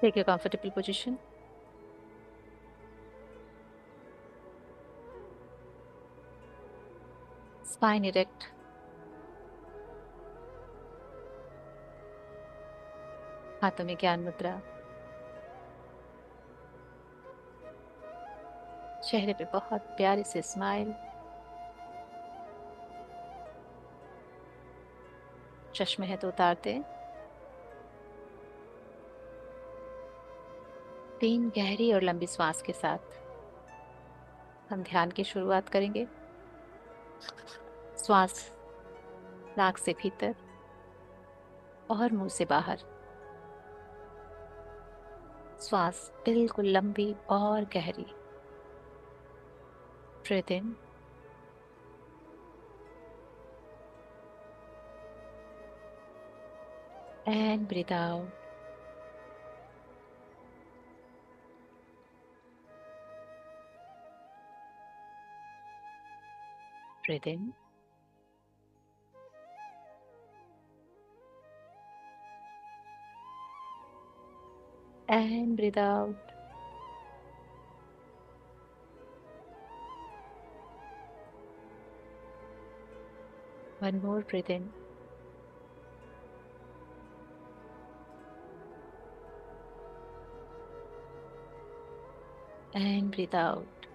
Take a comfortable position. Spine erect. हाथों में ज्ञान मुद्रा. चेहरे पे बहुत प्यारी सी स्माइल. चश्मे है तो उतार दें. 3 गहरी और लंबी श्वास के साथ हम ध्यान की शुरुआत करेंगे. श्वास नाक से भीतर और मुंह से बाहर. श्वास बिल्कुल लंबी और गहरी. Breathe in and breathe out. Breathe in and breathe out. One more breath in and breathe out.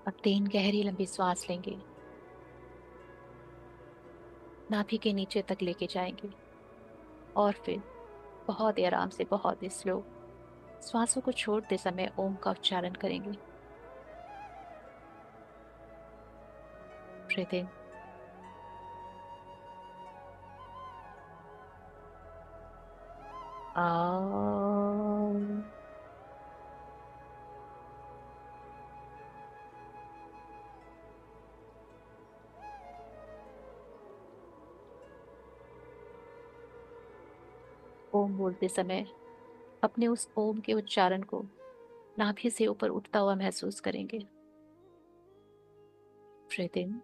अब 3 गहरी लंबी सांस लेंगे. नाभि के नीचे तक लेके जाएंगे और फिर बहुत ही आराम से, बहुत ही स्लो श्वासों को छोड़ते समय ओम का उच्चारण करेंगे. Breathe in out. ओम बोलते समय अपने उस ओम के उच्चारण को नाभि से ऊपर उठता हुआ महसूस करेंगे. Breathe in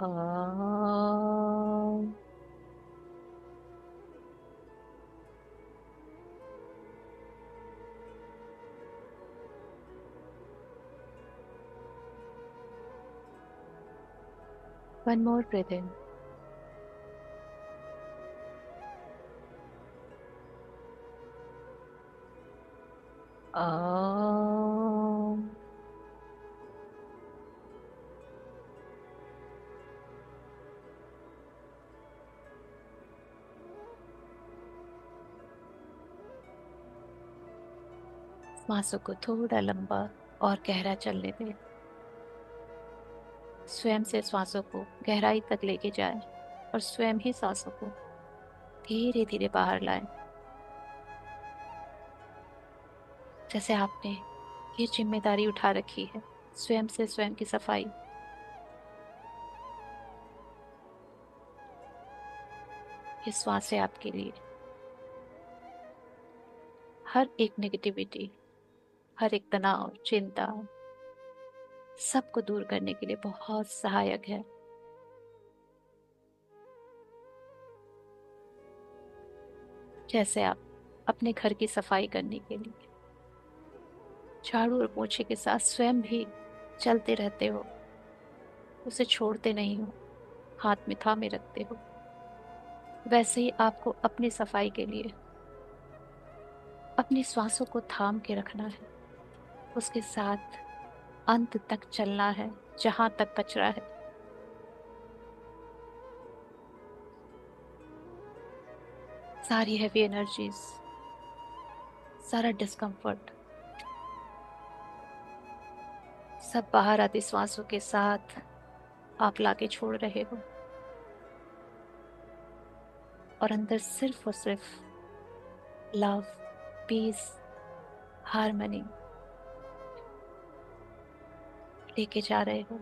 out. One more breath in out. सांसों को थोड़ा लंबा और गहरा चलने दें. स्वयं से श्वासों को गहराई तक लेके जाएं और स्वयं ही सांसों को धीरे धीरे बाहर लाएं. जैसे आपने ये जिम्मेदारी उठा रखी है, स्वयं से स्वयं की सफाई. ये श्वास है आपके लिए. हर एक नेगेटिविटी, हर एक तनाव, चिंता, सबको दूर करने के लिए बहुत सहायक है. जैसे आप अपने घर की सफाई करने के लिए झाड़ू और पोछे के साथ स्वयं भी चलते रहते हो, उसे छोड़ते नहीं हो, हाथ में थामे रखते हो, वैसे ही आपको अपनी सफाई के लिए अपनी श्वासों को थाम के रखना है. उसके साथ अंत तक चलना है, जहां तक कचरा है. सारी हैवी एनर्जीज, सारा डिस्कम्फर्ट, सब बाहर आती श्वासों के साथ आप लाके छोड़ रहे हो. और अंदर सिर्फ और सिर्फ लव, पीस, हार्मनी लेके जा रहे हो.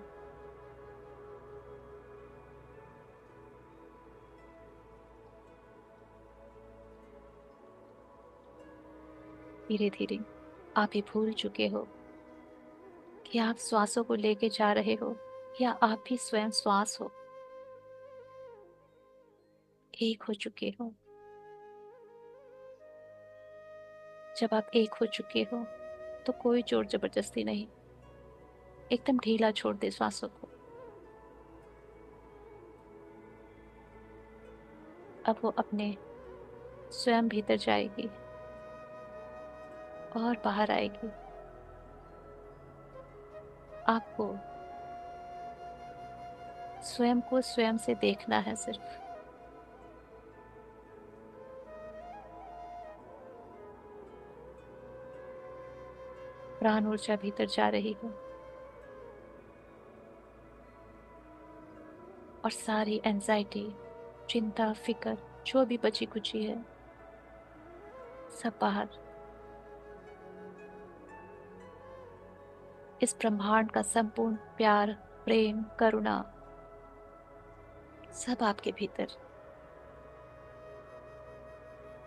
धीरे धीरे आप ये भूल चुके हो कि आप श्वासों को लेके जा रहे हो या आप भी स्वयं श्वास हो, एक हो चुके हो। जब आप एक हो चुके हो तो कोई जोर जबरदस्ती नहीं, एकदम ढीला छोड़ दे श्वासों को। अब वो अपने स्वयं भीतर जाएगी और बाहर आएगी। आपको स्वयं को स्वयं से देखना है सिर्फ। प्राण ऊर्जा भीतर जा रही है और सारी एंजाइटी, चिंता, फिक्र जो भी बची कुची है, सब बाहर। इस ब्रह्मांड का संपूर्ण प्यार, प्रेम, करुणा सब आपके भीतर।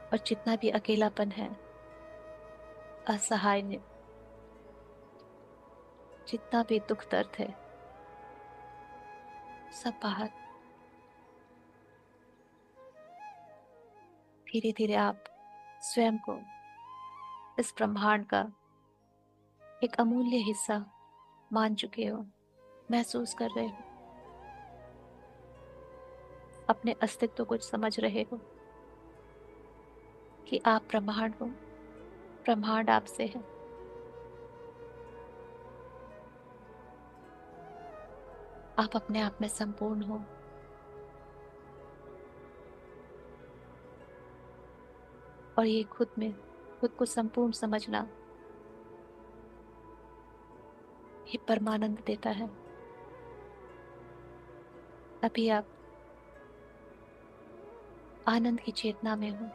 और जितना भी अकेलापन है, असहाय ने, जितना भी दुख दर्द है, सब बाहर। धीरे धीरे आप स्वयं को इस ब्रह्मांड का एक अमूल्य हिस्सा मान चुके हो, महसूस कर रहे हो, अपने अस्तित्व को समझ रहे हो कि आप ब्रह्मांड हो, ब्रह्मांड आपसे है। आप अपने आप में संपूर्ण हो। और ये खुद में खुद को संपूर्ण समझना ये परमानंद देता है। अभी आप आनंद की चेतना में हो,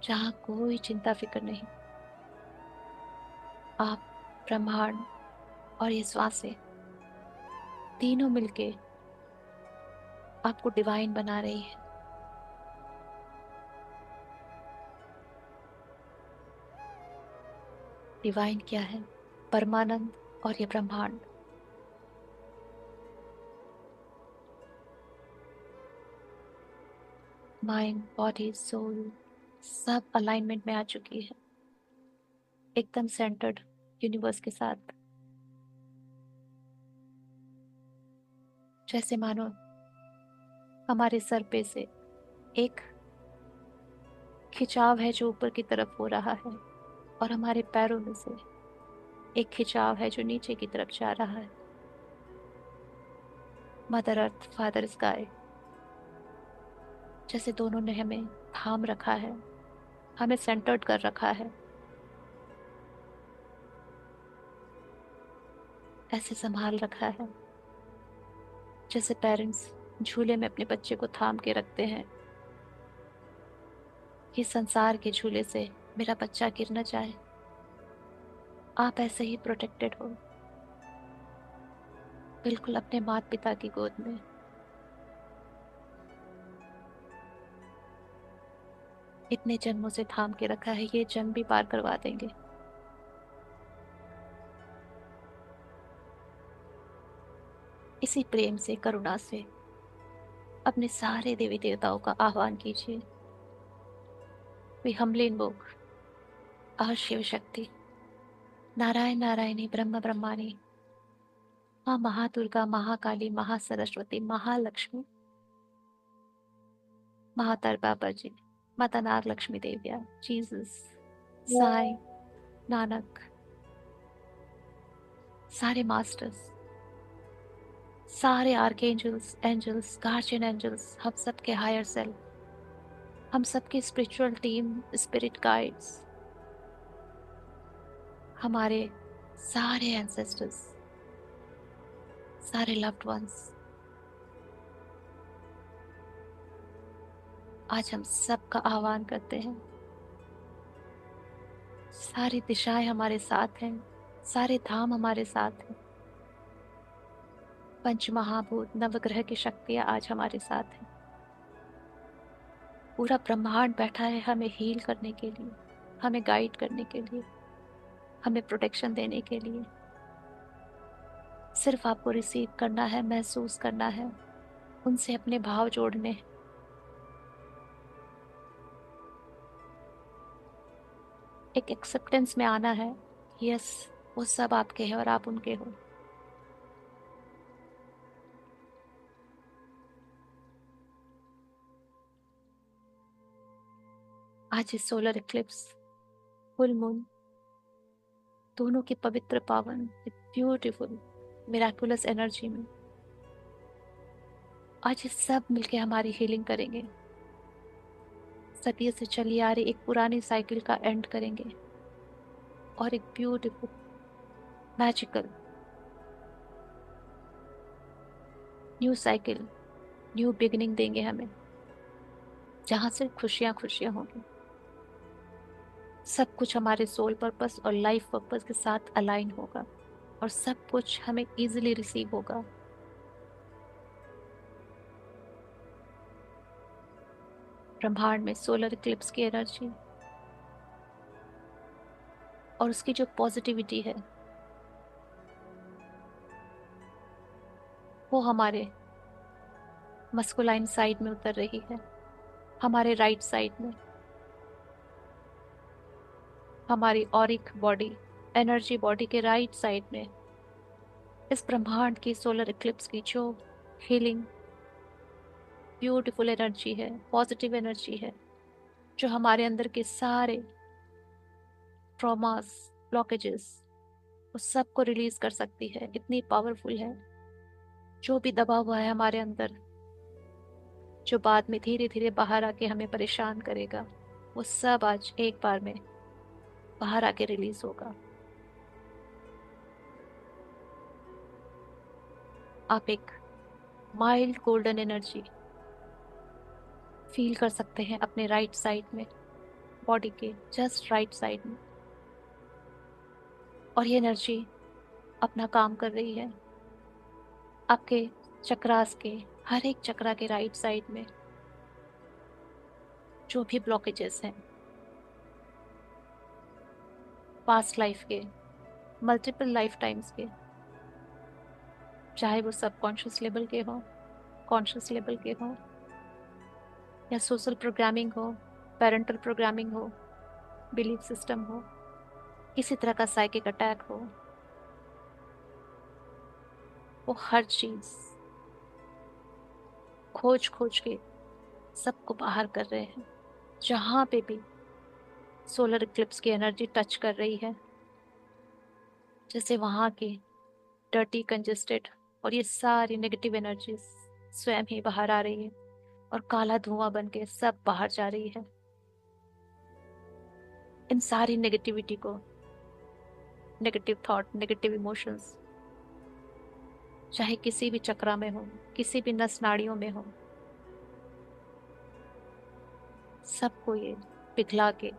जहां कोई चिंता फिक्र नहीं। आप, ब्रह्मांड और ये श्वासें तीनों मिलके आपको डिवाइन बना रही है। डिवाइन क्या है? परमानंद और ये ब्रह्मांड। माइंड, बॉडी, सोल सब अलाइनमेंट में आ चुकी है, एकदम सेंटर्ड यूनिवर्स के साथ। जैसे मानो हमारे सर पे से एक खिंचाव है जो ऊपर की तरफ हो रहा है, और हमारे पैरों में से एक खिंचाव है जो नीचे की तरफ जा रहा है। मदर अर्थ, फादर स्काई, जैसे दोनों ने हमें थाम रखा है, हमें सेंटर्ड कर रखा है, ऐसे संभाल रखा है। जैसे पेरेंट्स झूले में अपने बच्चे को थाम के रखते हैं कि संसार के झूले से मेरा बच्चा गिर न जाए। आप ऐसे ही प्रोटेक्टेड हो, बिल्कुल अपने माता पिता की गोद में। इतने जन्मों से थाम के रखा है, ये जन्म भी पार करवा देंगे। इसी प्रेम से, करुणा से अपने सारे देवी देवताओं का आह्वान कीजिए। We humbly invoke our Shiva Shakti, Narayana Narayani, ब्रह्म ब्रह्माणी, माँ महादुर्गा, महाकाली, महासरस्वती, महालक्ष्मी, महातर बाबा जी, माता नाग लक्ष्मी देविया, जीसस, साईं, नानक, सारे मास्टर्स, सारे आर्कएंजल्स, एंजल्स, गार्जियन एंजल्स, हम सबके हायर सेल्फ, हम सबकी स्पिरिचुअल टीम, स्पिरिट गाइड्स, हमारे सारे एंसेस्टर्स, सारे लव्ड वंस, आज हम सबका आह्वान करते हैं। सारी दिशाएं हमारे साथ हैं, सारे धाम हमारे साथ हैं, पंच महाभूत, नवग्रह की शक्तियां आज हमारे साथ हैं। पूरा ब्रह्मांड बैठा है हमें हील करने के लिए, हमें गाइड करने के लिए, हमें प्रोटेक्शन देने के लिए। सिर्फ आपको रिसीव करना है, महसूस करना है, उनसे अपने भाव जोड़ने हैं। एक एक्सेप्टेंस में आना है। यस, वो सब आपके हैं और आप उनके हो। आज इस सोलर इक्लिप्स, फुल मून, दोनों की पवित्र पावन ब्यूटीफुल मिराकुलस एनर्जी में आज ये सब मिलके हमारी हीलिंग करेंगे। सदियों से चली आ रही एक पुरानी साइकिल का एंड करेंगे और एक beautiful magical new cycle, new beginning देंगे हमें, जहां से खुशियां खुशियां होंगी। सब कुछ हमारे सोल पर्पस और लाइफ पर्पस के साथ अलाइन होगा और सब कुछ हमें इजीली रिसीव होगा। ब्रह्मांड में सोलर इक्लिप्स की एनर्जी और उसकी जो पॉजिटिविटी है, वो हमारे मस्कुलाइन साइड में उतर रही है, हमारे राइट साइड में, हमारी ऑरिक बॉडी, एनर्जी बॉडी के राइट साइड में। इस ब्रह्मांड की सोलर इक्लिप्स की जो हीलिंग ब्यूटीफुल एनर्जी है, पॉजिटिव एनर्जी है, जो हमारे अंदर के सारे ट्रॉमास, ब्लॉकेजेस, उस सब को रिलीज कर सकती है, इतनी पावरफुल है। जो भी दबा हुआ है हमारे अंदर, जो बाद में धीरे धीरे बाहर आके हमें परेशान करेगा, वो सब आज एक बार में बाहर आके रिलीज होगा। आप एक माइल्ड गोल्डन एनर्जी फील कर सकते हैं अपने राइट साइड में, बॉडी के जस्ट राइट साइड में। और ये एनर्जी अपना काम कर रही है आपके चक्रास के हर एक चक्रा के राइट साइड में। जो भी ब्लॉकेजेस हैं पास्ट लाइफ के, मल्टीपल लाइफ टाइम्स के, चाहे वो सबकॉन्शियस लेवल के हो, कॉन्शियस लेवल के हो, या सोशल प्रोग्रामिंग हो, पेरेंटल प्रोग्रामिंग हो, बिलीफ सिस्टम हो, किसी तरह का साइकिक अटैक हो, वो हर चीज खोज खोज के सबको बाहर कर रहे हैं। जहां पे भी सोलर इक्लिप्स की एनर्जी टच कर रही है, जैसे वहां की डर्टी, कंजेस्टेड और ये सारी नेगेटिव एनर्जीज स्वयं ही बाहर आ रही है और काला धुआं बन के सब बाहर जा रही है। इन सारी नेगेटिविटी को, नेगेटिव थॉट, नेगेटिव इमोशंस, चाहे किसी भी चक्रा में हो, किसी भी नस नाड़ियों में हो, सबको ये पिघला के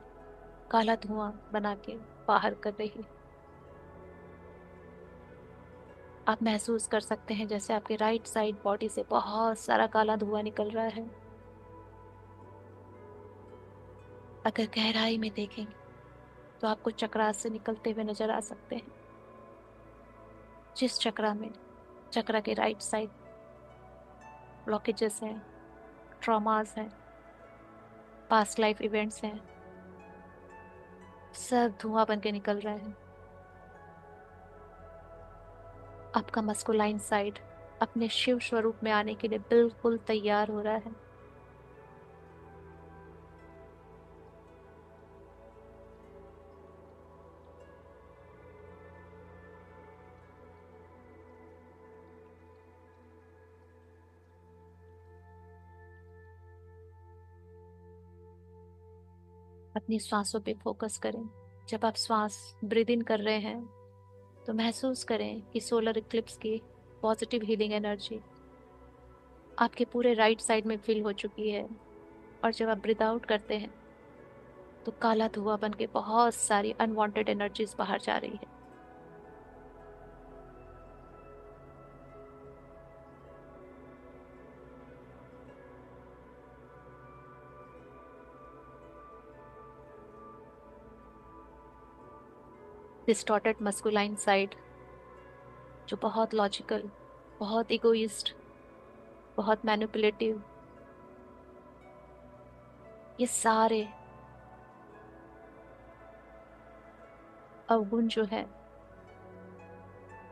काला धुआं बना के बाहर कर रही है। आप महसूस कर सकते हैं जैसे आपके राइट साइड बॉडी से बहुत सारा काला धुआं निकल रहा है। अगर गहराई में देखेंगे तो आपको चक्रास से निकलते हुए नजर आ सकते हैं। जिस चक्रा में, चक्रा के राइट साइड ब्लॉकेजेस हैं, ट्रॉमास हैं, पास्ट लाइफ इवेंट्स हैं, सब धुआं बन के निकल रहे हैं। आपका मस्कुलाइन साइड अपने शिव स्वरूप में आने के लिए बिल्कुल तैयार हो रहा है। अपनी सांसों पे फोकस करें। जब आप श्वास ब्रीद इन कर रहे हैं तो महसूस करें कि सोलर इक्लिप्स की पॉजिटिव हीलिंग एनर्जी आपके पूरे राइट साइड में फिल हो चुकी है। और जब आप ब्रीद आउट करते हैं तो काला धुआं बन के बहुत सारी अनवांटेड एनर्जीज बाहर जा रही है। डिस्टॉर्टेड मस्कुलाइन साइड जो बहुत लॉजिकल, बहुत इगोइस्ट, बहुत मैनिपुलेटिव, ये सारे अवगुण जो है,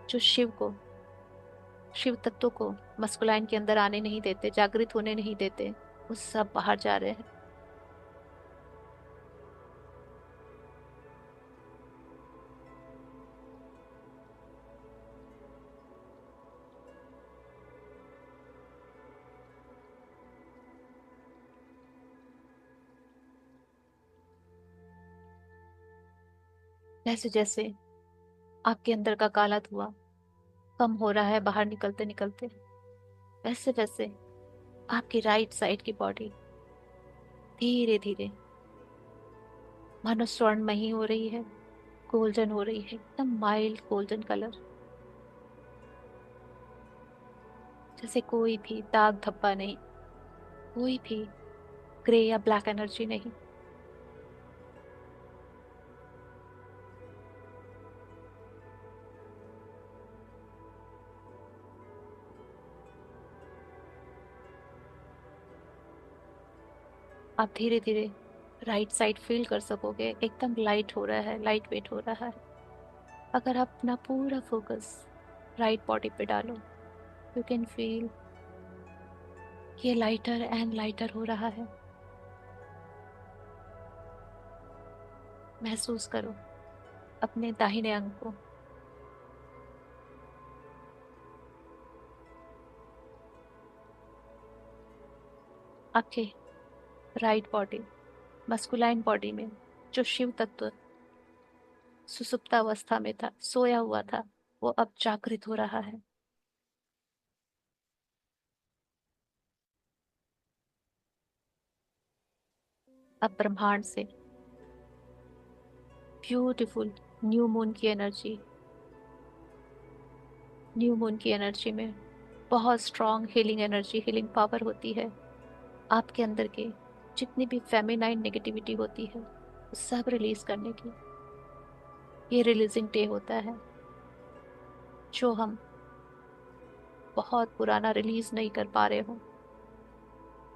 जो शिव तत्व को मस्कुलाइन के अंदर आने नहीं देते, जागृत होने नहीं देते, वो सब बाहर जा रहे हैं। जैसे जैसे आपके अंदर का काला धुआं कम हो रहा है बाहर निकलते निकलते, वैसे वैसे आपकी राइट साइड की बॉडी धीरे धीरे मानो स्वर्णमयी हो रही है, गोल्डन हो रही है, एकदम माइल्ड गोल्डन कलर। जैसे कोई भी दाग धब्बा नहीं, कोई भी ग्रे या ब्लैक एनर्जी नहीं। आप धीरे धीरे राइट साइड फील कर सकोगे, एकदम लाइट हो रहा है, लाइट वेट हो रहा है। अगर आप अपना पूरा फोकस राइट बॉडी पे डालो, यू कैन फील ये लाइटर एंड लाइटर हो रहा है। महसूस करो अपने दाहिने अंग को। आपके राइट बॉडी, मस्कुलाइन बॉडी में जो शिव तत्व सुसुप्तावस्था में था, सोया हुआ था, वो अब जागृत हो रहा है। अब ब्रह्मांड से ब्यूटीफुल न्यू मून की एनर्जी, न्यू मून की एनर्जी में बहुत strong healing energy, healing power होती है। आपके अंदर के जितनी भी फेमिनाइन नेगेटिविटी होती है, वो सब रिलीज करने की ये रिलीजिंग डे होता है। जो हम बहुत पुराना रिलीज नहीं कर पा रहे हो,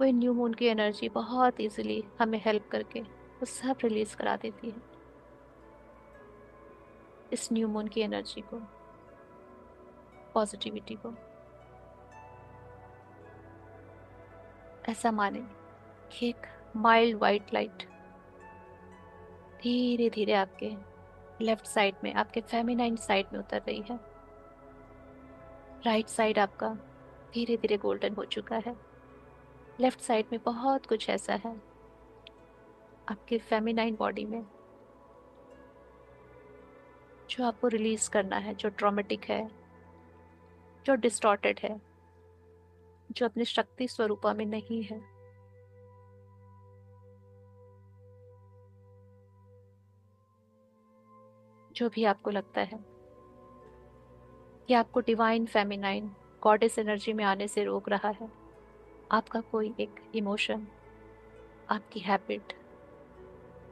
वो न्यू मून की एनर्जी बहुत इजीली हमें हेल्प करके वो सब रिलीज करा देती है। इस न्यू मून की एनर्जी को, पॉजिटिविटी को ऐसा माने कि एक माइल्ड वाइट लाइट धीरे धीरे आपके लेफ्ट साइड में, आपके फेमिनाइन साइड में उतर रही है। राइट साइड आपका धीरे धीरे गोल्डन हो चुका है। लेफ्ट साइड में बहुत कुछ ऐसा है आपके फेमिनाइन बॉडी में जो आपको रिलीज करना है, जो ट्रॉमेटिक है, जो डिस्टॉर्टेड है, जो अपनी शक्ति स्वरूपा में नहीं है। जो भी आपको लगता है कि आपको डिवाइन फेमिनाइन गॉडेस एनर्जी में आने से रोक रहा है, आपका कोई एक इमोशन, आपकी हैबिट,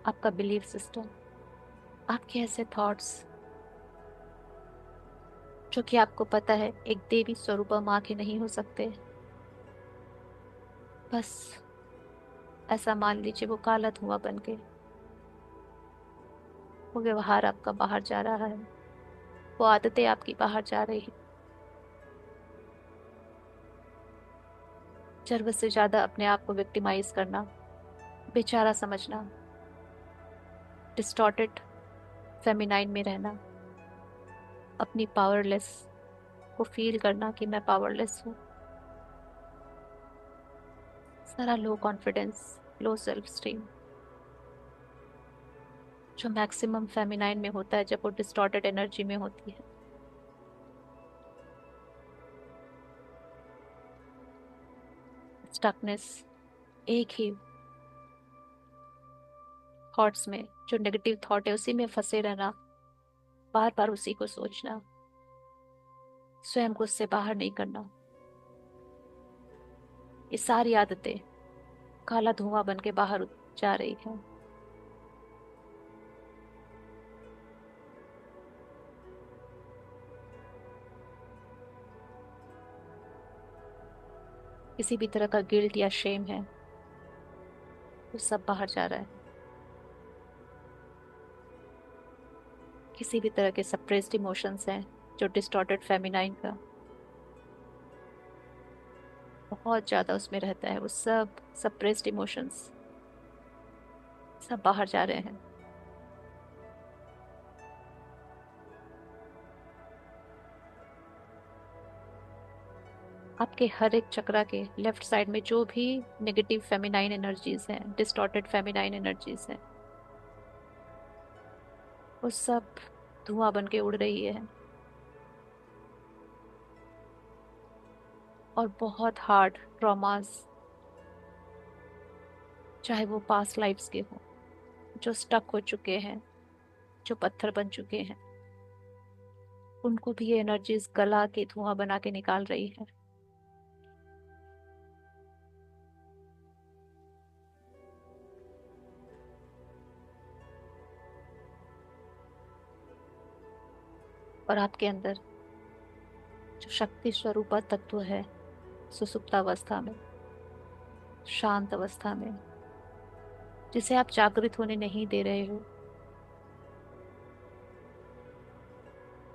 आपका बिलीफ सिस्टम, आपके ऐसे थॉट्स जो कि आपको पता है एक देवी स्वरूपा माँ के नहीं हो सकते, बस ऐसा मान लीजिए वो काला धुआं बन के वो व्यवहार आपका बाहर जा रहा है, वो आदतें आपकी बाहर जा रही है। जरूरत से ज्यादा अपने आप को विक्टिमाइज करना, बेचारा समझना, डिस्टॉर्टेड फेमिनाइन में रहना, अपनी पावरलेस को फील करना कि मैं पावरलेस हूँ, सारा low confidence, low self esteem, जो मैक्सिमम फेमिनाइन में होता है जब वो डिस्टॉर्टेड एनर्जी में होती है। स्टकनेस, एक ही थॉट्स में, जो नेगेटिव थॉट है उसी में फंसे रहना, बार बार उसी को सोचना, स्वयं को उससे बाहर नहीं करना, ये सारी आदतें काला धुआं बन के बाहर जा रही है। किसी भी तरह का गिल्ट या शेम है, वो सब बाहर जा रहा है। किसी भी तरह के सप्रेस्ड इमोशंस हैं, जो डिस्टॉर्टेड फेमिनाइन का बहुत ज्यादा उसमें रहता है, वो सब सप्रेस्ड इमोशंस सब बाहर जा रहे हैं। आपके हर एक चक्रा के लेफ्ट साइड में जो भी नेगेटिव फेमिनाइन एनर्जीज हैं, डिस्टॉर्टेड फेमिनाइन एनर्जीज हैं, वो सब धुआं बन के उड़ रही है। और बहुत हार्ड ट्रॉमास, चाहे वो पास्ट लाइफ्स के हों, जो स्टक हो चुके हैं, जो पत्थर बन चुके हैं, उनको भी ये एनर्जीज गला के धुआं बना के निकाल रही है। और आपके अंदर जो शक्ति स्वरूपा तत्व है, सुसुप्तावस्था में, शांत अवस्था में, जिसे आप जागृत होने नहीं दे रहे हो,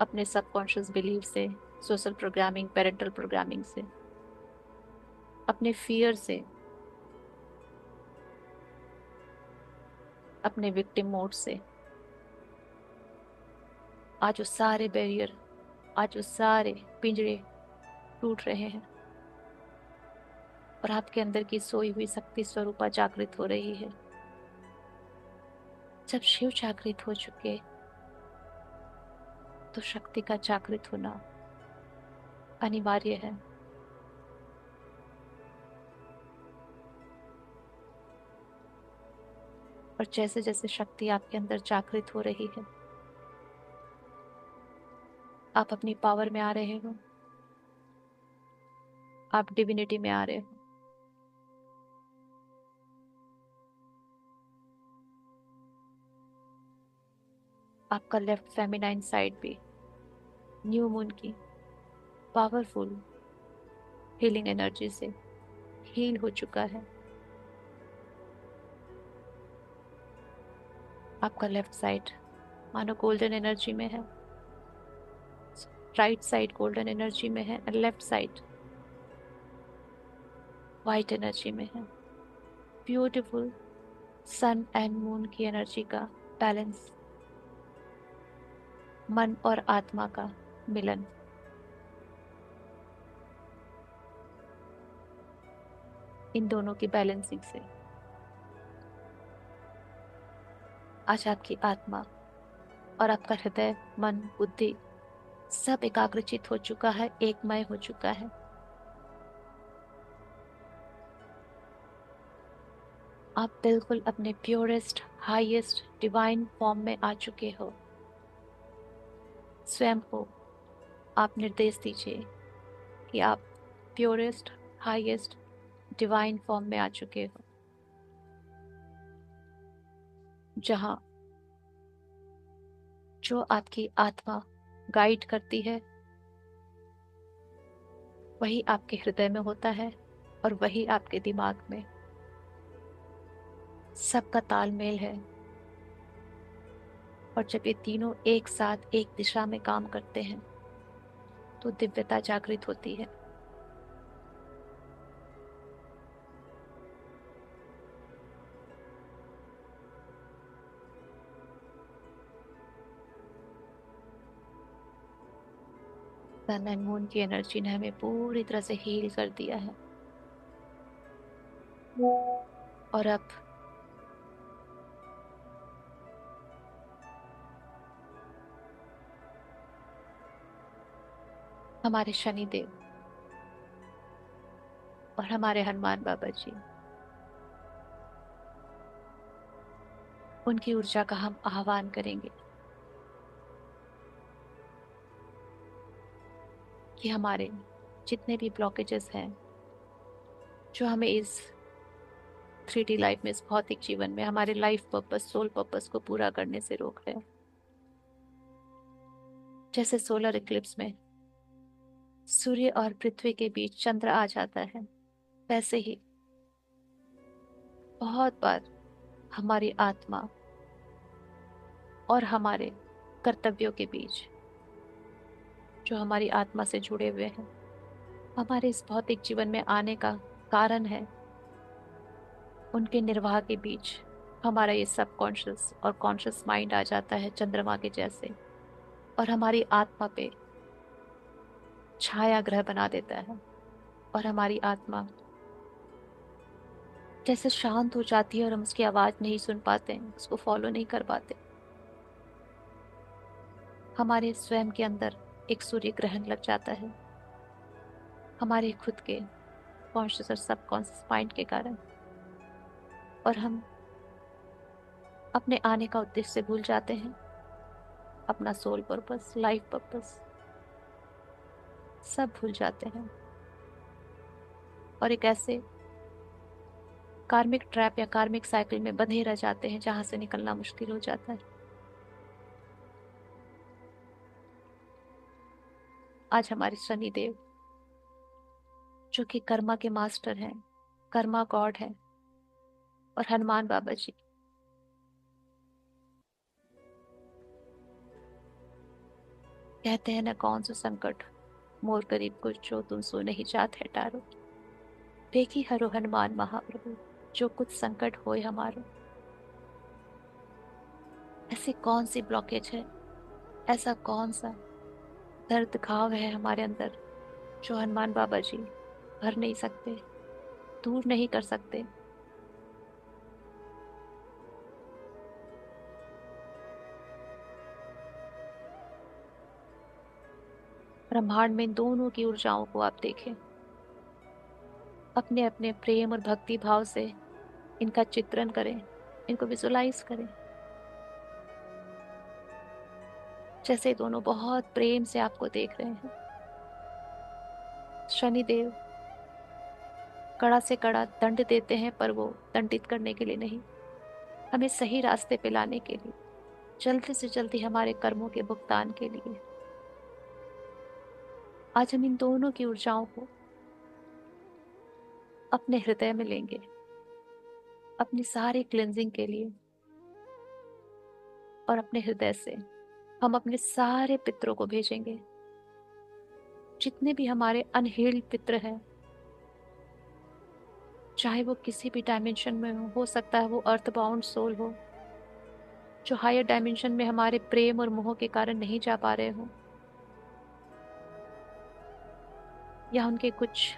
अपने सबकॉन्शियस बिलीव से, सोशल प्रोग्रामिंग, पेरेंटल प्रोग्रामिंग से, अपने फियर से, अपने विक्टिम मोड से, आज वो सारे बैरियर, आज वो सारे पिंजरे टूट रहे हैं। और आपके अंदर की सोई हुई शक्ति स्वरूपा जागृत हो रही है। जब शिव जागृत हो चुके, तो शक्ति का जागृत होना अनिवार्य है। और जैसे जैसे शक्ति आपके अंदर जागृत हो रही है, आप अपनी पावर में आ रहे हो, आप डिविनिटी में आ रहे हो। आपका लेफ्ट फेमिनाइन साइड भी न्यू मून की पावरफुल हीलिंग एनर्जी से हील हो चुका है। आपका लेफ्ट साइड मानो गोल्डन एनर्जी में है, राइट साइड गोल्डन एनर्जी में है, और लेफ्ट साइड वाइट एनर्जी में है। ब्यूटीफुल सन एंड मून की एनर्जी का बैलेंस, मन और आत्मा का मिलन। इन दोनों की बैलेंसिंग से आज आपकी आत्मा और आपका हृदय, मन, बुद्धि सब एकाग्रचित हो चुका है, एकमय हो चुका है। आप बिल्कुल अपने प्योरेस्ट, हाईएस्ट डिवाइन फॉर्म में आ चुके हो। स्वयं को आप निर्देश दीजिए कि आप प्योरेस्ट, हाईएस्ट डिवाइन फॉर्म में आ चुके हो, जहां जो आपकी आत्मा गाइड करती है, वही आपके हृदय में होता है और वही आपके दिमाग में। सबका तालमेल है। और जब ये तीनों एक साथ एक दिशा में काम करते हैं, तो दिव्यता जागृत होती है। सन एंड मून की एनर्जी ने हमें पूरी तरह से हील कर दिया है। और अब हमारे शनिदेव और हमारे हनुमान बाबा जी, उनकी ऊर्जा का हम आह्वान करेंगे कि हमारे जितने भी ब्लॉकेजेस हैं, जो हमें इस 3D लाइफ में, इस भौतिक जीवन में हमारे लाइफ पर्पस, सोल पर्पस को पूरा करने से रोक रहे हैं। जैसे सोलर इक्लिप्स में सूर्य और पृथ्वी के बीच चंद्र आ जाता है, वैसे ही बहुत बार हमारी आत्मा और हमारे कर्तव्यों के बीच, जो हमारी आत्मा से जुड़े हुए हैं, हमारे इस भौतिक जीवन में आने का कारण है, उनके निर्वाह के बीच हमारा ये सबकॉन्शियस और कॉन्शियस माइंड आ जाता है चंद्रमा के जैसे, और हमारी आत्मा पे छाया ग्रह बना देता है। और हमारी आत्मा जैसे शांत हो जाती है और हम उसकी आवाज नहीं सुन पाते, उसको फॉलो नहीं कर पाते। हमारे स्वयं के अंदर एक सूर्य ग्रहण लग जाता है, हमारे खुद के कॉन्शियस और सबकॉन्शियस माइंड के कारण। और हम अपने आने का उद्देश्य भूल जाते हैं, अपना सोल पर्पस, लाइफ पर्पस सब भूल जाते हैं, और एक ऐसे कार्मिक ट्रैप या कार्मिक साइकिल में बंधे रह जाते हैं जहां से निकलना मुश्किल हो जाता है। आज हमारे शनिदेव, जो कि कर्मा के मास्टर हैं, कर्मा गॉड है, और हनुमान बाबा जी, कहते हैं न कौन सा संकट मोर गरीब को, जो तुम सो नहीं चाहते है टारो। देखी हरो हनुमान महाप्रभु, जो कुछ संकट होए हमारो। ऐसी कौन सी ब्लॉकेज है, ऐसा कौन सा दर्द घाव है हमारे अंदर, जो हनुमान बाबा जी भर नहीं सकते, दूर नहीं कर सकते। ब्रह्मांड में इन दोनों की ऊर्जाओं को आप देखें, अपने अपने प्रेम और भक्ति भाव से इनका चित्रण करें, इनको विजुलाइज करें। जैसे दोनों बहुत प्रेम से आपको देख रहे हैं। शनिदेव कड़ा से कड़ा दंड देते हैं, पर वो दंडित करने के लिए नहीं, हमें सही रास्ते पे लाने के लिए, जल्दी से जल्दी हमारे कर्मों के भुगतान के लिए। आज हम इन दोनों की ऊर्जाओं को अपने हृदय में लेंगे, अपनी सारी क्लेंजिंग के लिए। और अपने हृदय से हम अपने सारे पितरों को भेजेंगे, जितने भी हमारे अनहील्ड पित्र हैं, चाहे वो किसी भी डायमेंशन में हो सकता है वो अर्थ बाउंड सोल हो, जो हायर डायमेंशन में हमारे प्रेम और मोह के कारण नहीं जा पा रहे हो, या उनके कुछ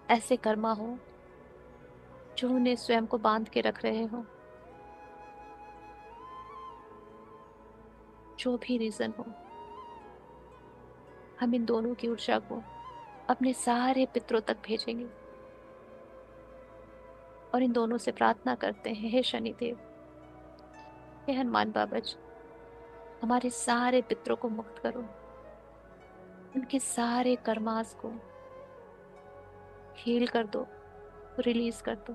ऐसे कर्मा हो जो उन्हें स्वयं को बांध के रख रहे हो। जो भी रीजन हो, हम इन दोनों की ऊर्जा को अपने सारे पितरों तक भेजेंगे, और इन दोनों से प्रार्थना करते हैं, हे शनिदेव, हे हनुमान बाबा जी, हमारे सारे पितरों को मुक्त करो, उनके सारे कर्मास को हील कर दो, रिलीज कर दो,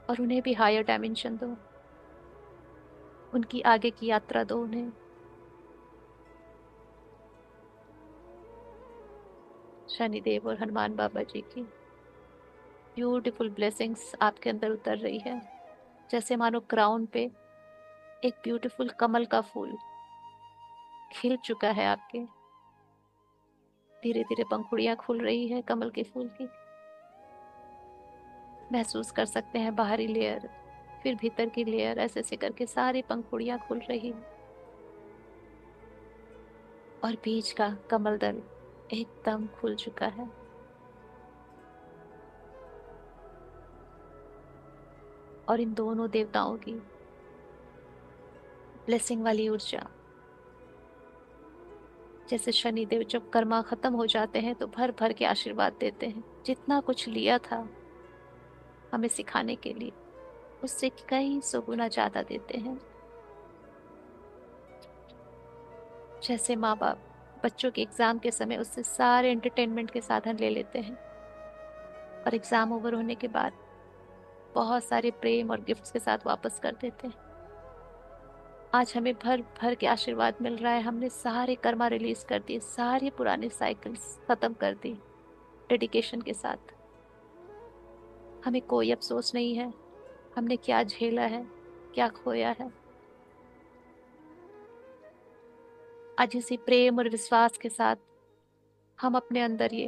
और उन्हें भी हायर डायमेंशन दो, उनकी आगे की यात्रा दो उन्हें। शनिदेव और हनुमान बाबा जी की ब्यूटीफुल ब्लेसिंग्स आपके अंदर उतर रही है, जैसे मानो क्राउन पे एक ब्यूटीफुल कमल का फूल खिल चुका है आपके। धीरे धीरे पंखुड़ियां खुल रही है कमल के फूल की। महसूस कर सकते हैं बाहरी लेयर, फिर भीतर की लेयर, ऐसे ऐसे करके सारी पंखुड़ियां खुल रही है, और बीच का कमल दल एकदम खुल चुका है। और इन दोनों देवताओं की ब्लेसिंग वाली ऊर्जा, जैसे शनिदेव जब कर्मा खत्म हो जाते हैं तो भर भर के आशीर्वाद देते हैं, जितना कुछ लिया था हमें सिखाने के लिए, उससे कई सौ गुना ज्यादा देते हैं। जैसे माँ बाप बच्चों के एग्जाम के समय उससे सारे एंटरटेनमेंट के साधन ले लेते हैं, और एग्जाम ओवर होने के बाद बहुत सारे प्रेम और गिफ्ट्स के साथ वापस कर देते हैं। आज हमें भर भर के आशीर्वाद मिल रहा है, हमने सारे कर्मा रिलीज कर दिए, सारी पुरानी साइकिल्स खत्म कर दी, डेडिकेशन के साथ। हमें कोई अफसोस नहीं है हमने क्या झेला है, क्या खोया है। आज इसी प्रेम और विश्वास के साथ हम अपने अंदर ये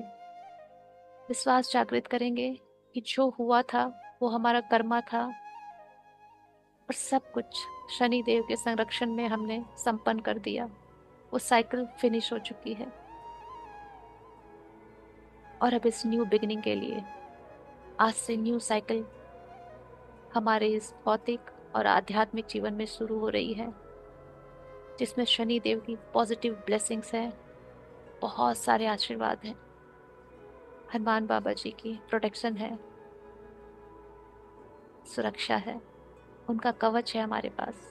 विश्वास जागृत करेंगे कि जो हुआ था वो हमारा कर्मा था, और सब कुछ शनि देव के संरक्षण में हमने संपन्न कर दिया। वो साइकिल फिनिश हो चुकी है, और अब इस न्यू बिगिनिंग के लिए आज से न्यू साइकिल हमारे इस भौतिक और आध्यात्मिक जीवन में शुरू हो रही है, जिसमें शनि देव की पॉजिटिव ब्लेसिंग्स है, बहुत सारे आशीर्वाद हैं, हनुमान बाबा जी की प्रोटेक्शन है, सुरक्षा है, उनका कवच है हमारे पास।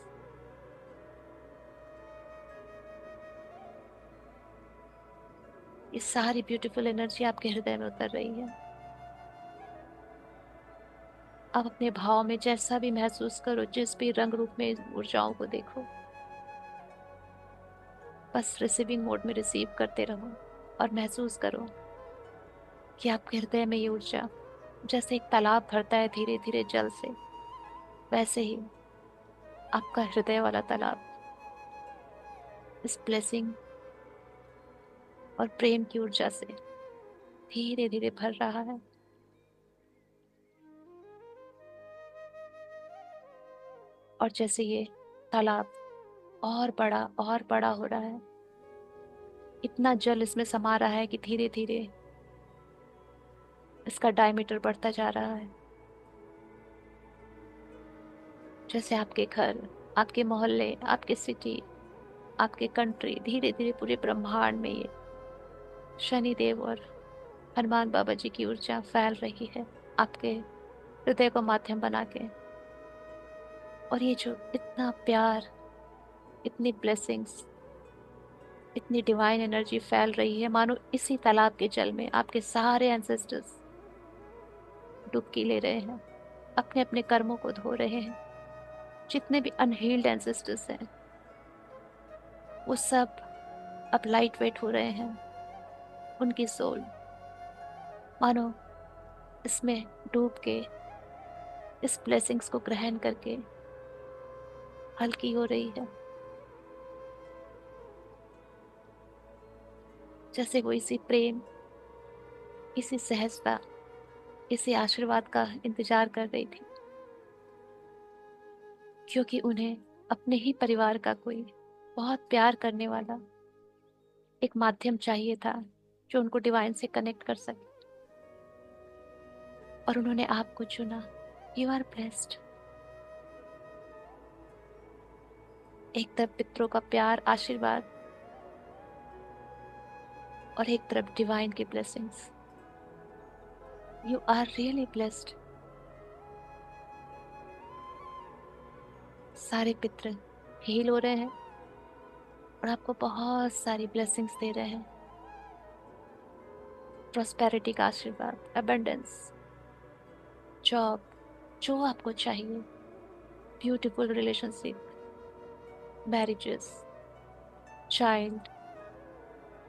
ये सारी ब्यूटीफुल एनर्जी आपके हृदय में उतर रही है। आप अपने भाव में जैसा भी महसूस करो, जिस भी रंग रूप में इन ऊर्जाओं को देखो, बस रिसीविंग मोड में रिसीव करते रहो और महसूस करो कि आपके हृदय में ये ऊर्जा जैसे एक तालाब भरता है धीरे धीरे जल से, वैसे ही आपका हृदय वाला तालाब इस ब्लेसिंग और प्रेम की ऊर्जा से धीरे धीरे भर रहा है। और जैसे ये तालाब और बड़ा हो रहा है, इतना जल इसमें समा रहा है कि धीरे धीरे इसका डायमीटर बढ़ता जा रहा है। जैसे आपके घर, आपके मोहल्ले, आपके सिटी, आपके कंट्री, धीरे धीरे पूरे ब्रह्मांड में ये शनि देव और हनुमान बाबा जी की ऊर्जा फैल रही है आपके हृदय को माध्यम बना के। और ये जो इतना प्यार, इतनी ब्लेसिंग्स, इतनी डिवाइन एनर्जी फैल रही है, मानो इसी तालाब के जल में आपके सारे एंसेस्टर्स डुबकी ले रहे हैं, अपने अपने कर्मों को धो रहे हैं। जितने भी अनहील्ड एंसेस्टर्स हैं वो सब अब लाइट वेट हो रहे हैं। उनकी सोल मानो इसमें डूब के, इस ब्लेसिंग्स को ग्रहण करके हल्की हो रही है। जैसे वो इसी प्रेम, इसी सहजता, इसी आशीर्वाद का इंतजार कर रही थी, क्योंकि उन्हें अपने ही परिवार का कोई बहुत प्यार करने वाला एक माध्यम चाहिए था जो उनको डिवाइन से कनेक्ट कर सके। और उन्होंने आपको चुना। You are blessed. एक तरफ पितरों का प्यार, आशीर्वाद, और एक तरफ डिवाइन की blessings. You are really blessed. सारे पितर हील हो रहे हैं और आपको बहुत सारी ब्लेसिंग्स दे रहे हैं। प्रॉस्पेरिटी का आशीर्वाद, अबंडेंस, जॉब, जो आपको चाहिए, ब्यूटीफुल रिलेशनशिप, मैरिजेस, चाइल्ड,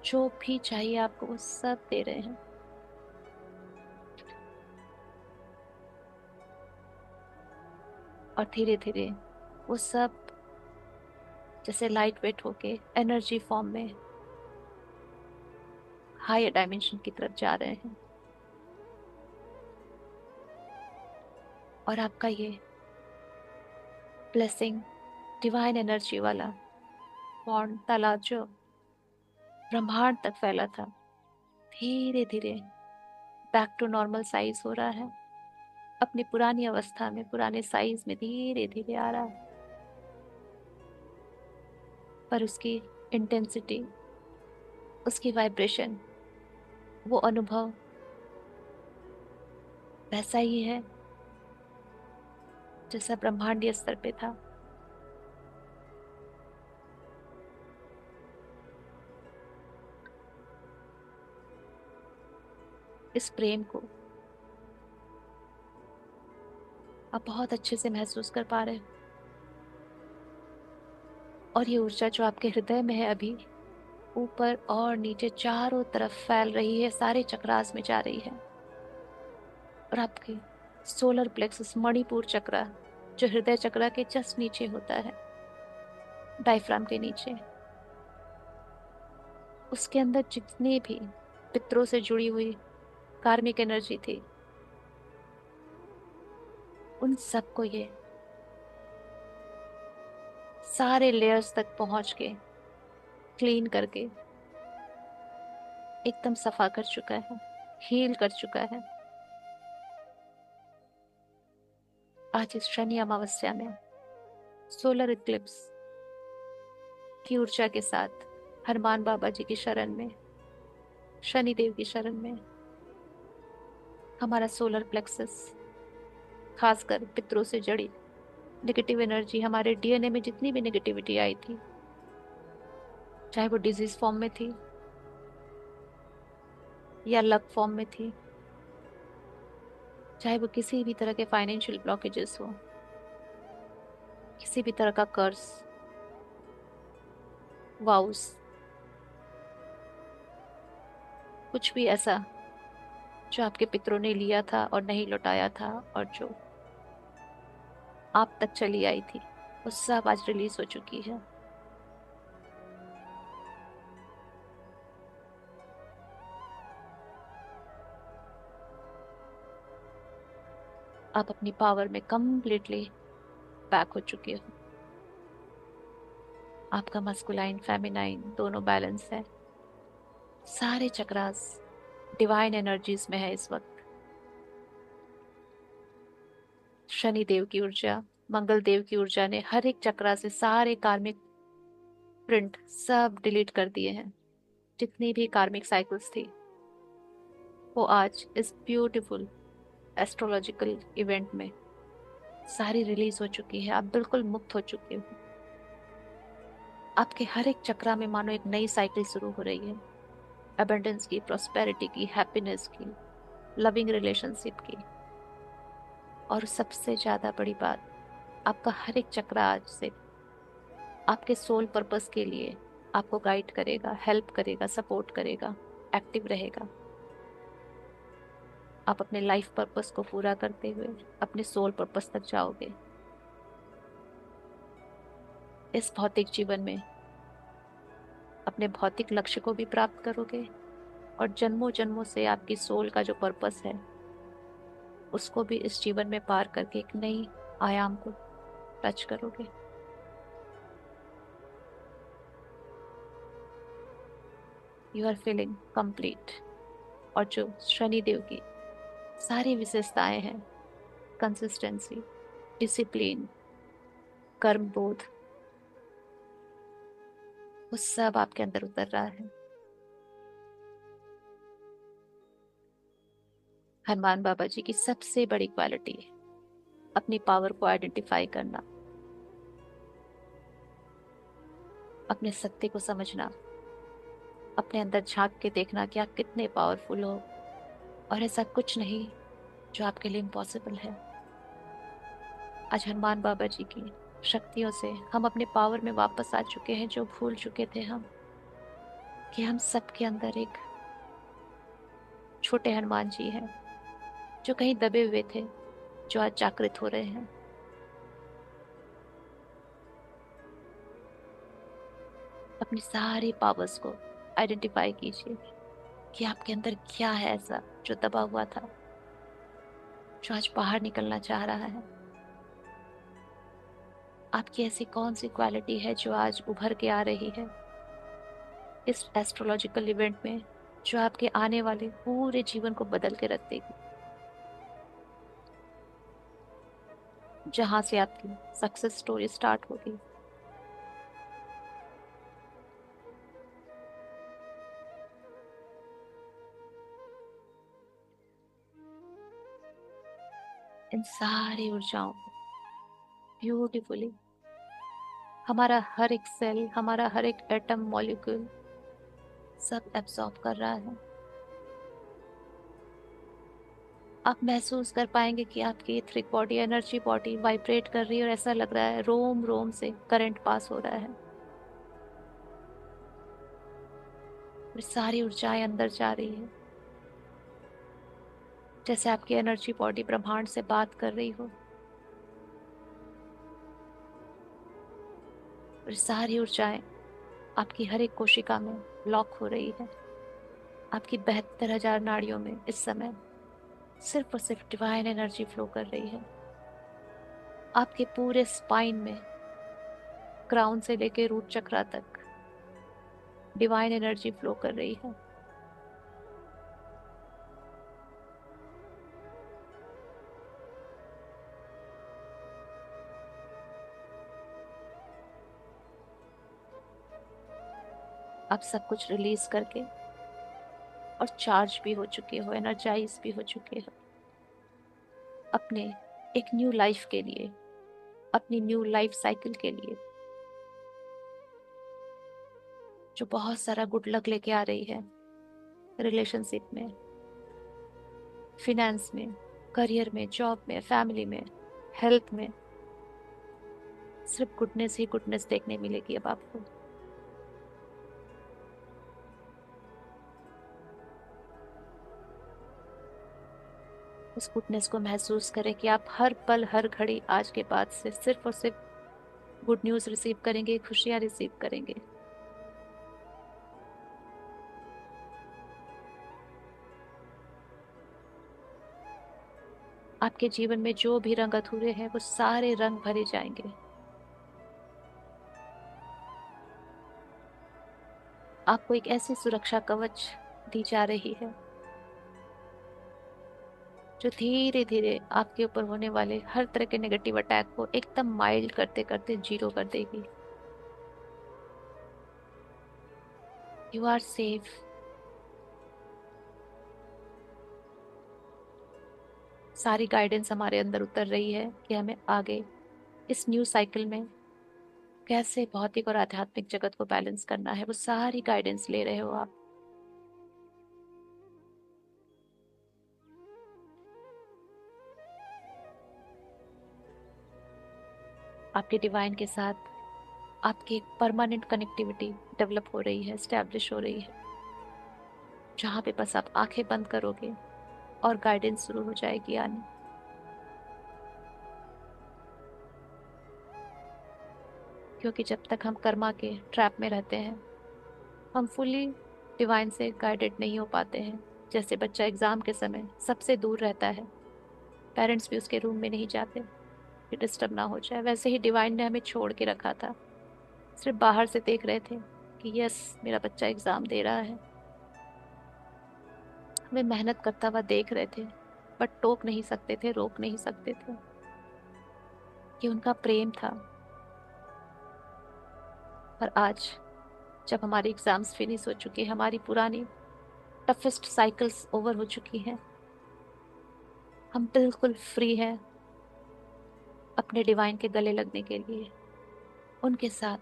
जो भी चाहिए आपको वो सब दे रहे हैं। और धीरे धीरे वो सब जैसे लाइट वेट होके एनर्जी फॉर्म में हायर डायमेंशन की तरफ जा रहे हैं। और आपका ये ब्लेसिंग डिवाइन एनर्जी वाला बॉन्ड ताला जो ब्रह्मांड तक फैला था, धीरे धीरे बैक टू नॉर्मल साइज हो रहा है। अपनी पुरानी अवस्था में, पुराने साइज में धीरे धीरे आ रहा है। पर उसकी इंटेंसिटी, उसकी वाइब्रेशन, वो अनुभव वैसा ही है जैसा ब्रह्मांडीय स्तर पे था। इस प्रेम को आप बहुत अच्छे से महसूस कर पा रहे हो। और ये ऊर्जा जो आपके हृदय में है अभी, ऊपर और नीचे चारों तरफ फैल रही है, सारे चक्रास में जा रही है। और आपके सोलर प्लेक्सस मणिपुर चक्र, जो हृदय चक्र के जस्ट नीचे होता है, डायफ्राम के नीचे, उसके अंदर जितने भी पितरों से जुड़ी हुई कार्मिक एनर्जी थी, उन सबको ये सारे लेयर्स तक पहुंच के क्लीन करके एकदम सफा कर चुका है, हील कर चुका है। आज इस शनि अमावस्या में सोलर इक्लिप्स की ऊर्जा के साथ हनुमान बाबा जी की शरण में, शनि देव की शरण में, हमारा सोलर प्लेक्सस, खासकर पितरों से जड़ी नेगेटिव एनर्जी, हमारे डीएनए में जितनी भी नेगेटिविटी आई थी, चाहे वो डिजीज फॉर्म में थी या लक फॉर्म में थी, चाहे वो किसी भी तरह के फाइनेंशियल ब्लॉकेजेस हो, किसी भी तरह का कर्ज, वाउस, कुछ भी ऐसा जो आपके पितरों ने लिया था और नहीं लौटाया था, और जो आप तक चली आई थी, वो सब आज रिलीज हो चुकी है। आप अपनी पावर में कंप्लीटली बैक हो चुके हो। आपका मस्कुलाइन फेमिनाइन दोनों बैलेंस है। सारे चक्रास डिवाइन एनर्जीज में है इस वक्त। शनि देव की ऊर्जा, मंगल देव की ऊर्जा ने हर एक चक्रा से सारे कार्मिक प्रिंट सब डिलीट कर दिए हैं। जितनी भी कार्मिक साइकिल्स थी, वो आज इस ब्यूटीफुल एस्ट्रोलॉजिकल इवेंट में सारी रिलीज हो चुकी है। आप बिल्कुल मुक्त हो चुके हो। आपके हर एक चक्रा में मानो एक नई साइकिल शुरू हो रही है, अबंडेंस की, प्रॉस्पेरिटी की, हैप्पीनेस की, लविंग रिलेशनशिप की। और सबसे ज्यादा बड़ी बात, आपका हर एक चक्रा आज से आपके सोल पर्पस के लिए आपको गाइड करेगा, हेल्प करेगा, सपोर्ट करेगा, एक्टिव रहेगा। आप अपने लाइफ पर्पस को पूरा करते हुए अपने सोल पर्पस तक जाओगे। इस भौतिक जीवन में अपने भौतिक लक्ष्य को भी प्राप्त करोगे, और जन्मों जन्मों से आपकी सोल का जो पर्पस है, उसको भी इस जीवन में पार करके एक नई आयाम को टच करोगे। You are feeling complete. और जो शनि देव की सारी विशेषताएं हैं, कंसिस्टेंसी, डिसिप्लिन, कर्म बोध, वो सब आपके अंदर उतर रहा है। हनुमान बाबा जी की सबसे बड़ी क्वालिटी है अपनी पावर को आइडेंटिफाई करना, अपने सत्य को समझना, अपने अंदर झांक के देखना कि आप कितने पावरफुल हो, और ऐसा कुछ नहीं जो आपके लिए इम्पॉसिबल है। आज हनुमान बाबा जी की शक्तियों से हम अपने पावर में वापस आ चुके हैं, जो भूल चुके थे हम, कि हम सबके अंदर एक छोटे हनुमान जी हैं, जो कहीं दबे हुए थे, जो आज जागृत हो रहे हैं। अपनी सारी पावर्स को आइडेंटिफाई कीजिए कि आपके अंदर क्या है ऐसा जो दबा हुआ था, जो आज बाहर निकलना चाह रहा है। आपकी ऐसी कौन सी क्वालिटी है जो आज उभर के आ रही है इस एस्ट्रोलॉजिकल इवेंट में, जो आपके आने वाले पूरे जीवन को बदल के रख देगी, जहां से आपकी सक्सेस स्टोरी स्टार्ट होगी। इन सारी ऊर्जाओं को ब्यूटिफुली हमारा हर एक सेल, हमारा हर एक एटम, मॉलिक्यूल सब एब्सॉर्ब कर रहा है। आप महसूस कर पाएंगे कि आपकी etheric body, energy body vibrate कर रही है, और ऐसा लग रहा है रोम रोम से करंट पास हो रहा है। और सारी ऊर्जाएं अंदर जा रही है, जैसे आपकी एनर्जी बॉडी ब्रह्मांड से बात कर रही हो। और सारी ऊर्जाएं आपकी हर एक कोशिका में लॉक हो रही है। आपकी 72,000 नाड़ियों में इस समय सिर्फ और सिर्फ डिवाइन एनर्जी फ्लो कर रही है। आपके पूरे स्पाइन में, क्राउन से लेकर रूट चक्रा तक डिवाइन एनर्जी फ्लो कर रही है। आप सब कुछ रिलीज करके और चार्ज भी हो चुके हो, एनर्जाइज भी हो चुके हो अपने एक न्यू लाइफ के लिए, अपनी न्यू लाइफ साइकिल के लिए, जो बहुत सारा गुड लक लेके आ रही है। रिलेशनशिप में, फिनेंस में, करियर में, जॉब में, फैमिली में, हेल्थ में, सिर्फ गुडनेस ही गुडनेस देखने मिलेगी अब आपको। उस गुडनेस को महसूस करें कि आप हर पल हर घड़ी आज के बाद से सिर्फ और सिर्फ गुड न्यूज रिसीव करेंगे, खुशियां रिसीव करेंगे। आपके जीवन में जो भी रंग अधूरे हैं वो सारे रंग भरे जाएंगे। आपको एक ऐसी सुरक्षा कवच दी जा रही है जो धीरे धीरे आपके ऊपर होने वाले हर तरह के नेगेटिव अटैक को एकदम माइल्ड करते करते जीरो कर देगी। You are safe. सारी गाइडेंस हमारे अंदर उतर रही है कि हमें आगे इस न्यू साइकिल में कैसे भौतिक और आध्यात्मिक जगत को बैलेंस करना है, वो सारी गाइडेंस ले रहे हो आप। आपके डिवाइन के साथ आपकी एक परमानेंट कनेक्टिविटी डेवलप हो रही है, स्टैब्लिश हो रही है, जहां पे बस आप आंखें बंद करोगे और गाइडेंस शुरू हो जाएगी आनी। क्योंकि जब तक हम कर्मा के ट्रैप में रहते हैं, हम फुली डिवाइन से गाइडेड नहीं हो पाते हैं। जैसे बच्चा एग्जाम के समय सबसे दूर रहता है, पेरेंट्स भी उसके रूम में नहीं जाते कि डिस्टर्ब ना हो जाए, वैसे ही डिवाइन ने हमें छोड़ के रखा था। सिर्फ बाहर से देख रहे थे कि यस, मेरा बच्चा एग्जाम दे रहा है, हमें मेहनत करता हुआ देख रहे थे, बट टोक नहीं सकते थे, रोक नहीं सकते थे। कि उनका प्रेम था। और आज जब हमारी एग्जाम्स फिनिश हो चुकी है, हमारी पुरानी टफेस्ट साइकिल्स ओवर हो चुकी हैं, हम बिल्कुल फ्री हैं अपने डिवाइन के गले लगने के लिए, उनके साथ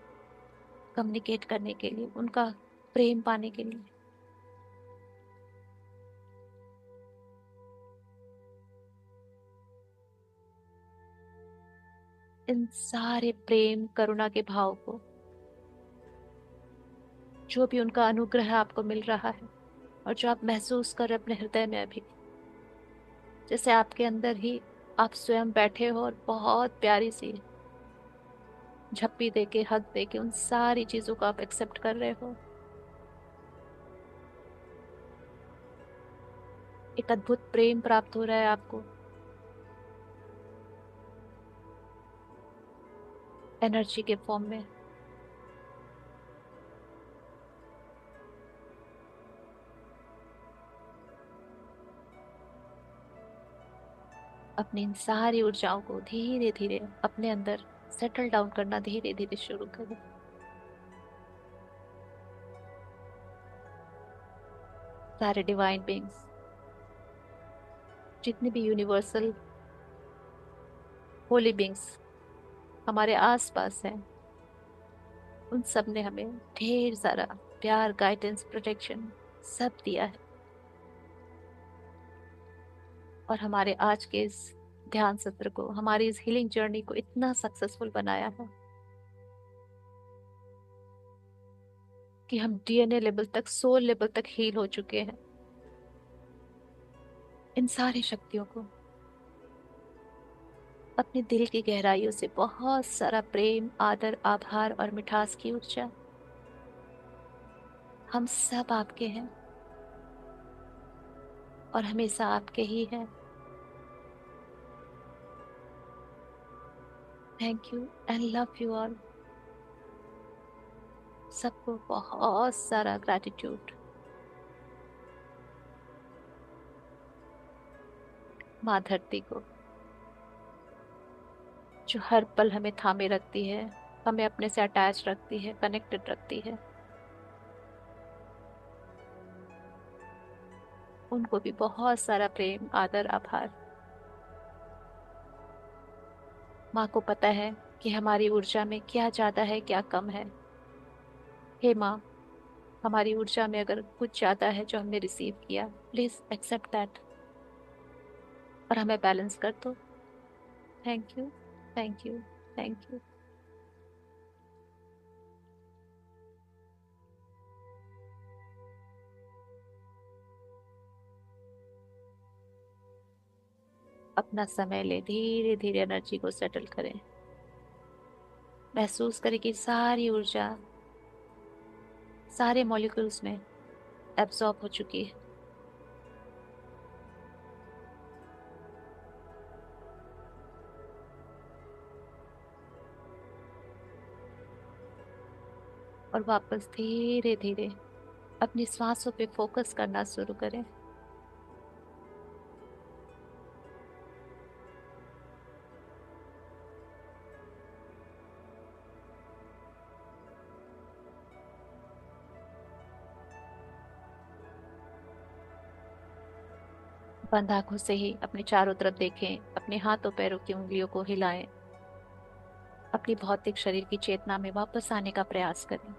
कम्युनिकेट करने के लिए, उनका प्रेम पाने के लिए। इन सारे प्रेम करुणा के भाव को, जो भी उनका अनुग्रह आपको मिल रहा है और जो आप महसूस कर रहे हैं अपने हृदय में अभी, जैसे आपके अंदर ही आप स्वयं बैठे हो और बहुत प्यारी सी झप्पी देके, हक देके उन सारी चीजों को आप एक्सेप्ट कर रहे हो। एक अद्भुत प्रेम प्राप्त हो रहा है आपको, एनर्जी के फॉर्म में। अपनी इन सारी ऊर्जाओं को धीरे धीरे अपने अंदर सेटल डाउन करना धीरे धीरे शुरू करें। सारे डिवाइन बींग्स, जितने भी यूनिवर्सल होली बींग्स हमारे आसपास हैं, उन सब ने हमें ढेर सारा प्यार, गाइडेंस, प्रोटेक्शन सब दिया है। और हमारे आज के इस ध्यान सत्र को, हमारी इस हीलिंग जर्नी को इतना सक्सेसफुल बनाया है कि हम डीएनए लेवल तक, सोल लेवल तक हील हो चुके हैं। इन सारी शक्तियों को अपने दिल की गहराइयों से बहुत सारा प्रेम, आदर, आभार और मिठास की ऊर्जा। हम सब आपके हैं और हमेशा आपके ही हैं। Thank you and love you all. सबको बहुत सारा ग्रैटिट्यूड। माँ धरती को, जो हर पल हमें थामे रखती है, हमें अपने से अटैच रखती है, कनेक्टेड रखती है, उनको भी बहुत सारा प्रेम, आदर, आभार। माँ को पता है कि हमारी ऊर्जा में क्या ज्यादा है, क्या कम है। हे माँ, हमारी ऊर्जा में अगर कुछ ज्यादा है जो हमने रिसीव किया, प्लीज एक्सेप्ट दैट और हमें बैलेंस कर दो। Thank you, thank you, thank you. अपना समय ले, धीरे धीरे एनर्जी को सेटल करें। महसूस करें कि सारी ऊर्जा सारे मॉलिक्यूल्स में एब्जॉर्ब हो चुकी है। और वापस धीरे धीरे अपनी सांसों पे फोकस करना शुरू करें। बंद आंखों से ही अपने चारों तरफ देखें, अपने हाथों पैरों की उंगलियों को हिलाएं, अपनी भौतिक शरीर की चेतना में वापस आने का प्रयास करें।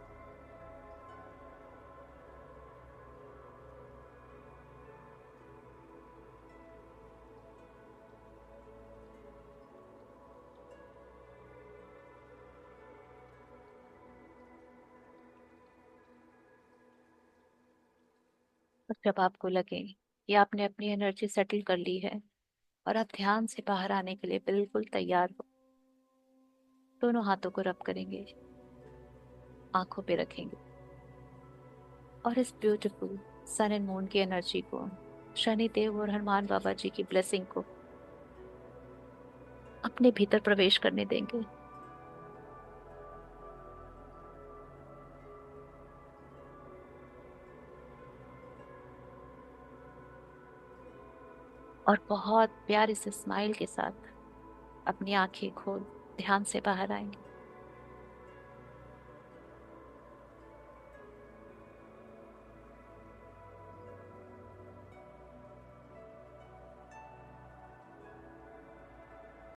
और जब आपको लगे कि आपने अपनी एनर्जी सेटल कर ली है और आप ध्यान से बाहर आने के लिए बिल्कुल तैयार हो, दोनों हाथों को रब करेंगे, आंखों पे रखेंगे और इस ब्यूटीफुल सन एंड मून की एनर्जी को, शनि देव और हनुमान बाबा जी की ब्लेसिंग को अपने भीतर प्रवेश करने देंगे। और बहुत प्यारे से स्माइल के साथ अपनी आंखें खोल ध्यान से बाहर आएंगे।